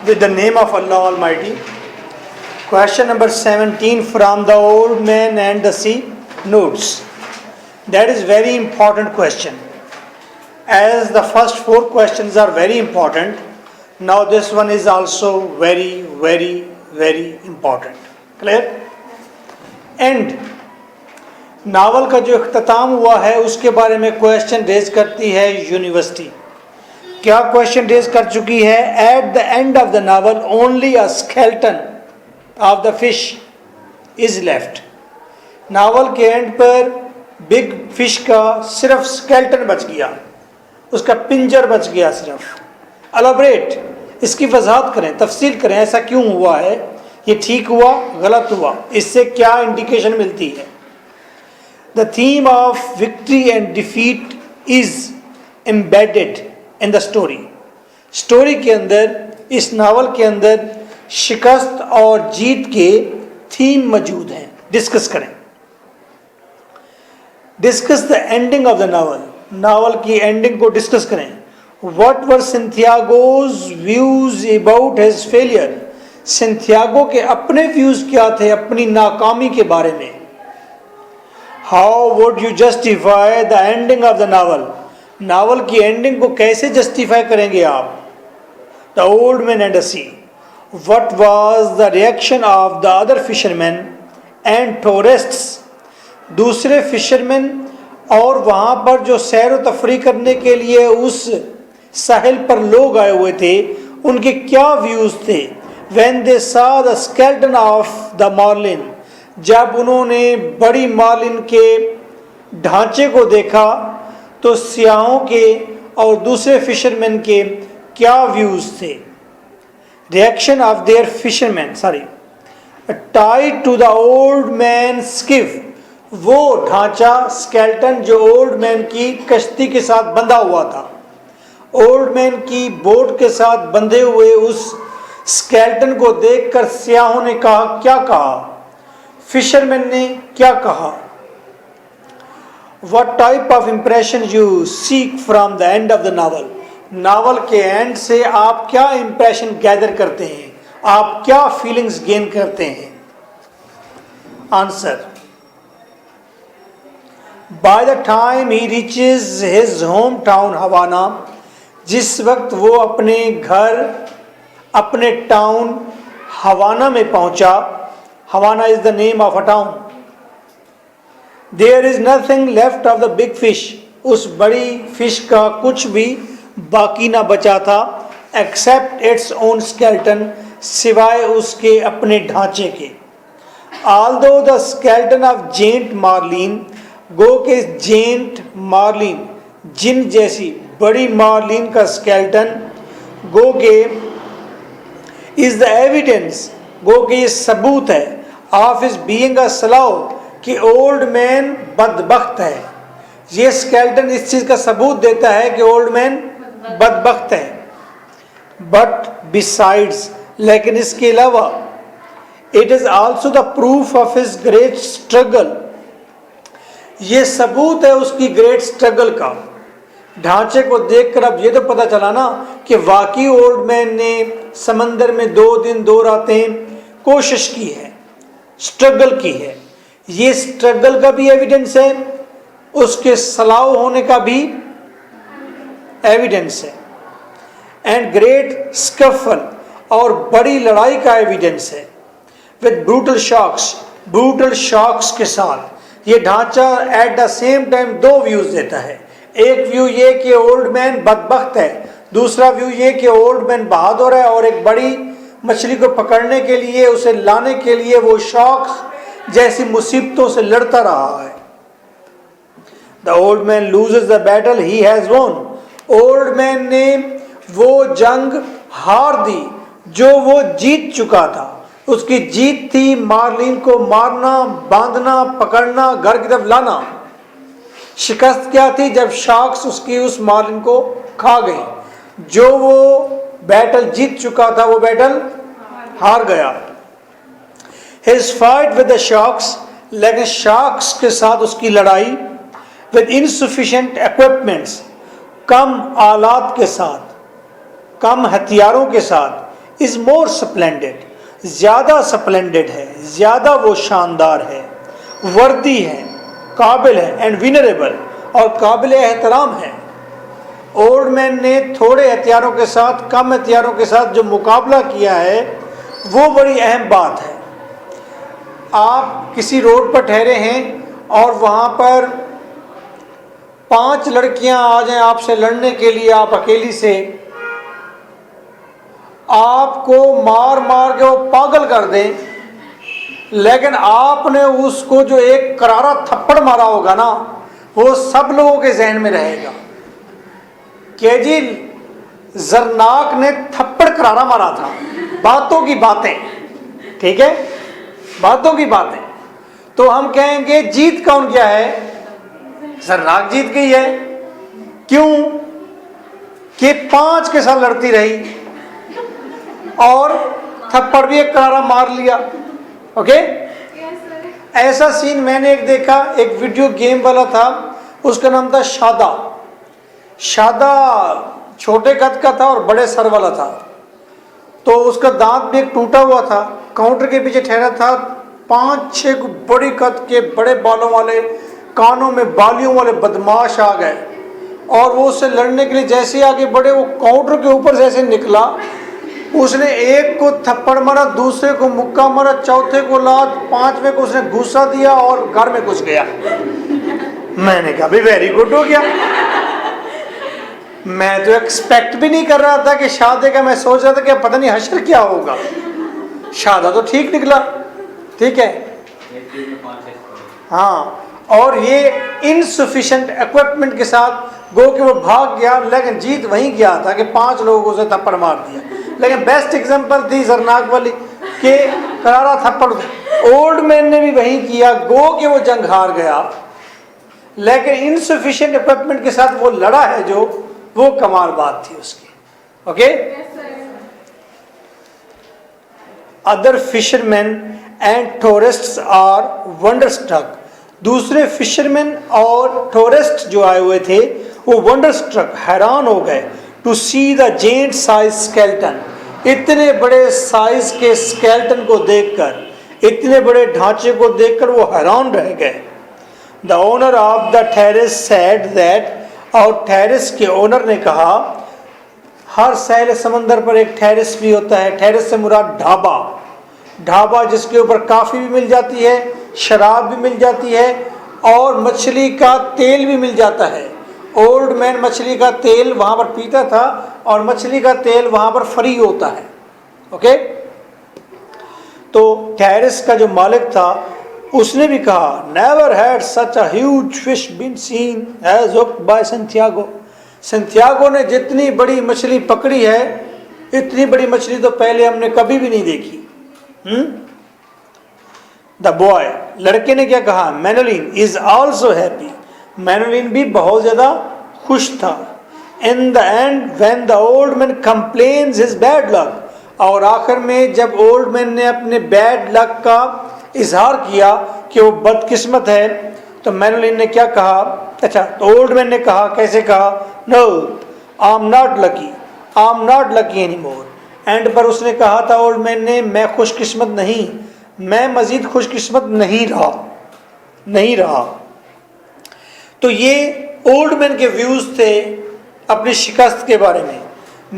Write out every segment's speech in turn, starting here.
with the name of Allah Almighty. Question number 17 from the Old Man and the Sea notes. That is very important question. As the first 4 questions are very important, now this one is also very, very, very important. Clear? And novel का जो इख्तिताम हुआ है उसके बारे में question raise करती है university. क्या क्वेश्चन रेज कर चुकी है? At the end of the novel only a skeleton of the fish is left. Novel के एंड पर बिग फिश का सिर्फ स्केलेटन बच गया, उसका पिंजर बच गया सिर्फ. एलाबोरेट, इसकी वजाहत करें, तफसील करें, ऐसा क्यों हुआ है, ये ठीक हुआ, गलत हुआ, इससे क्या इंडिकेशन मिलती है. The theme of victory and defeat is embedded in the story. Story के अंदर, इस नावल के अंदर शिकस्त और जीत के थीम मौजूद हैं. डिस्कस करें. Discuss the ending of the novel. Novel की एंडिंग को डिस्कस करें. What were Santiago's views about his failure? संतियागो के अपने व्यूज क्या थे अपनी नाकामी के बारे में. How would you justify the ending of the novel? Novel की एंडिंग को कैसे जस्टिफाई करेंगे आप. The old man and the sea. What was the reaction of the other fishermen and tourists? दूसरे फिशरमैन और वहाँ पर जो सैर व तफरी करने के लिए उस साहिल पर लोग आए हुए थे, उनके क्या व्यूज थे. When they saw the skeleton of the marlin, जब उन्होंने बड़ी मार्लिन के ढांचे को देखा तो सियाहों के और दूसरे फिशरमैन के क्या व्यूज थे. Reaction of their fishermen, tied to the old man skiff. वो ढांचा स्केलेटन जो ओल्ड मैन की कश्ती के साथ बंधा हुआ था, ओल्ड मैन की बोट के साथ बंधे हुए उस स्केलेटन को देखकर सियाहों ने कहा, क्या कहा, फिशरमैन ने क्या कहा. What type of impression you seek from the end of the novel? Novel के एंड से आप क्या इंप्रेशन गैदर करते हैं, आप क्या फीलिंग्स गेन करते हैं. Answer. By the time he reaches his hometown हवाना, जिस वक्त वो अपने घर, अपने टाउन हवाना में पहुंचा. हवाना is the name of a town. There is nothing left of the big fish. उस बड़ी फिश का कुछ भी बाकी ना बचा था, except its own skeleton, सिवाय उसके अपने ढांचे के. Although the skeleton of giant marlin, गो के जेंट मार्लिन, जिन जैसी बड़ी मार्लिन का स्केलेटन, गो के इज द एविडेंस, गो के ये सबूत है, of is being a slave, कि ओल्ड मैन बदबख्त है. ये स्केलेटन इस चीज का सबूत देता है कि ओल्ड मैन बदबख्त है. बट बिसाइड्स, लेकिन इसके अलावा, it is also the proof of his great struggle. ये सबूत है उसकी ग्रेट स्ट्रगल का. ढांचे को देखकर अब ये तो पता चला ना कि वाकई ओल्ड मैन ने समंदर में 2 दिन 2 रातें कोशिश की है, स्ट्रगल की है. ये स्ट्रगल का भी एविडेंस है, उसके सलाह होने का भी एविडेंस है. एंड ग्रेट स्कफल, और बड़ी लड़ाई का एविडेंस है. With brutal shocks, brutal shocks के साथ. ये ढांचा at the same time 2 views देता है. एक व्यू ये कि ओल्ड मैन बदबख्त है, दूसरा व्यू ये कि ओल्ड मैन बहादुर है और एक बड़ी मछली को पकड़ने के लिए, उसे लाने के लिए वो शॉक्स जैसी मुसीबतों से लड़ता रहा है. The old man loses the battle he has वोन. ओल्ड मैन ने वो जंग हार दी जो वो जीत चुका था. उसकी जीत थी मार्लिन को मारना, बांधना, पकड़ना, घर की तरफ लाना. शिकस्त क्या थी? जब शार्क्स उसकी उस मार्लिन को खा गई. जो वो बैटल जीत चुका था वो बैटल हार गया. His fight with the sharks, लेकिन शार्क्स के साथ उसकी लड़ाई, विद इनसफिशिएंट इक्विपमेंट्स, कम आलात के साथ, कम हथियारों के साथ, इज मोर स्प्लेंडेड, ज्यादा स्प्लेंडेड है, ज्यादा वो शानदार है, वर्दी है, काबिल है, एंड विनरेबल और काबिल एहतराम है। ओल्ड मैन ने थोड़े हथियारों के साथ, कम हथियारों के साथ जो मुकाबला किया है वो बड़ी अहम बात है। आप किसी रोड पर ठहरे हैं और वहाँ पर 5 लड़कियां आ जाएं आपसे लड़ने के लिए, आप अकेली से, आपको मार मार के वो पागल कर दें, लेकिन आपने उसको जो एक करारा थप्पड़ मारा होगा ना, वो सब लोगों के जहन में रहेगा कि जी जरनाक ने थप्पड़ करारा मारा था। बातों की बातें, ठीक है, बातों की बातें। तो हम कहेंगे जीत कौन गया है? जरनाक जीत गई है। क्यों? कि 5 के साथ लड़ती रही और थप्पड़ भी एक करारा मार लिया। ओके, ऐसा सीन मैंने एक देखा, एक वीडियो गेम वाला था, उसका नाम था शादा। शादा छोटे कद का था और बड़े सर वाला था, तो उसका दांत भी एक टूटा हुआ था। काउंटर के पीछे ठहरा था, 5-6 बड़ी कद के बड़े बालों वाले, कानों में बालियों वाले बदमाश आ गए और वो उससे लड़ने के लिए जैसे आगे बढ़े, वो काउंटर के ऊपर जैसे निकला, उसने एक को थप्पड़ मारा, दूसरे को मुक्का मारा, चौथे को लात, 5वें को उसने घुसा दिया और घर में घुस गया। मैंने कहा भी वेरी गुड हो गया। मैं तो एक्सपेक्ट भी नहीं कर रहा था कि शादी का, मैं सोच रहा था कि पता नहीं हशर क्या होगा। शादा तो ठीक निकला, ठीक है, हाँ। और ये इनसफिशिएंट इक्विपमेंट के साथ गो कि वो भाग गया, लेकिन जीत वहीं गया था कि 5 लोगों को उसे थप्पड़ मार दिया। लेकिन बेस्ट एग्जांपल थी जरनाक वाली कि करारा थप्पड़। ओल्ड मैन ने भी वहीं किया, गो कि वो जंग हार गया, लेकिन इनसफिशिएंट इक्विपमेंट के साथ वो लड़ा है, जो वो कमाल बात थी उसकी। Okay, other fisherman and tourists are wonderstruck. दूसरे फिशरमैन और टूरिस्ट जो आए हुए थे वो वंडरस्ट्रक, हैरान हो गए, to see the giant size skeleton. इतने बड़े साइज के स्केल्टन को देखकर, इतने बड़े ढांचे को देखकर वो हैरान रह गए। The owner of the terrace said that, और टेरेस के ओनर ने कहा, हर सहल समंदर पर एक टेरेस भी होता है। टेरेस से मुराद ढाबा, ढाबा जिसके ऊपर काफ़ी भी मिल जाती है, शराब भी मिल जाती है और मछली का तेल भी मिल जाता है। ओल्ड मैन मछली का तेल वहाँ पर पीता था और मछली का तेल वहाँ पर फ्री होता है। ओके, तो टेरेस का जो मालिक था उसने भी कहा, never had such a huge fish been seen as hooked by Santiago. Santiago ने जितनी बड़ी मछली पकड़ी है, इतनी बड़ी मछली तो पहले हमने कभी भी नहीं देखी। द बॉय, लड़के ने क्या कहा, Manolin is also happy. Manolin भी बहुत ज्यादा खुश था। In the end when the old man complains his bad luck, और आखिर में जब ओल्ड मैन ने अपने बैड लक का इजहार किया कि वो बदकिस्मत है, तो मैनोलिन ने क्या कहा, अच्छा, तो ओल्ड मैन ने कहा, कैसे कहा, no I am not lucky, I am not lucky any more. End पर उसने कहा था ओल्ड मैन ने, मैं खुशकिस्मत नहीं, मैं मजीद खुशकिस्मत नहीं रहा। तो ये ओल्ड मैन के व्यूज थे अपनी शिकस्त के बारे में।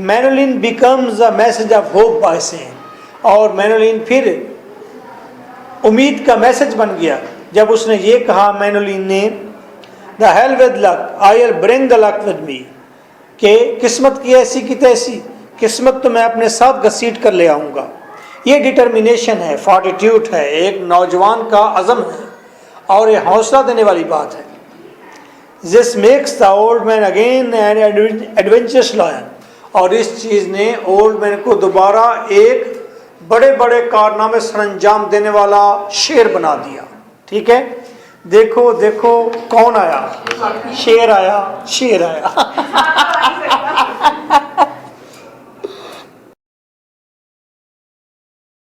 Manolin becomes a message of hope by saying, और मैनोलिन फिर उम्मीद का मैसेज बन गया जब उसने ये कहा, मैनोलिन ने, the hell with luck, I will bring the luck with me, कि किस्मत की ऐसी की तैसी, किस्मत तो मैं अपने साथ घसीट कर ले आऊँगा। ये डिटर्मिनेशन है, फॉर्टिट्यूड है, एक नौजवान का अज़म है और ये हौसला देने वाली बात है। This makes the old man again an adventurous lion, और इस चीज़ ने ओल्ड मैन को दोबारा एक बड़े बड़े कारनामे सरंजाम देने वाला शेर बना दिया। ठीक है, देखो देखो कौन आया, शेर आया, शेर आया।